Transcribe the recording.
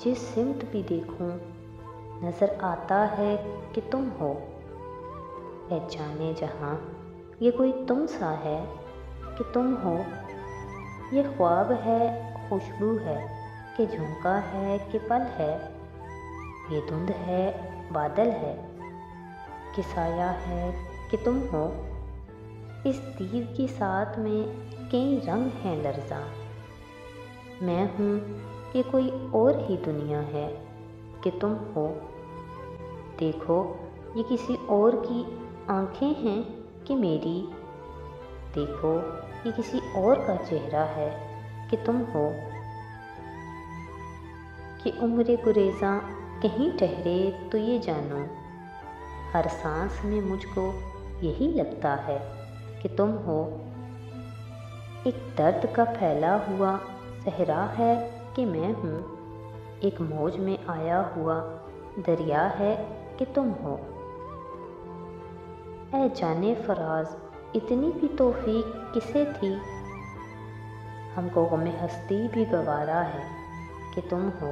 जिस सिमत भी देखूं नज़र आता है कि तुम हो। ऐ जाने जहां ये कोई तुम सा है कि तुम हो। ये ख्वाब है, खुशबू है कि झोंका है कि पल है। ये धुंध है, बादल है कि साया है कि तुम हो। इस तीर की साथ में कई रंग हैं लर्ज़ा। मैं हूँ कि कोई और ही दुनिया है कि तुम हो। देखो ये किसी और की आँखें हैं कि मेरी। देखो ये किसी और का चेहरा है कि तुम हो। कि उम्र गुरेज़ां कहीं ठहरे तो ये जानो, हर सांस में मुझको यही लगता है कि तुम हो। एक दर्द का फैला हुआ सहरा है कि मैं हूँ। एक मौज में आया हुआ दरिया है कि तुम हो। ऐ जाने फराज इतनी भी तौफीक किसे थी, हमको गमे हस्ती भी गवारा है कि तुम हो।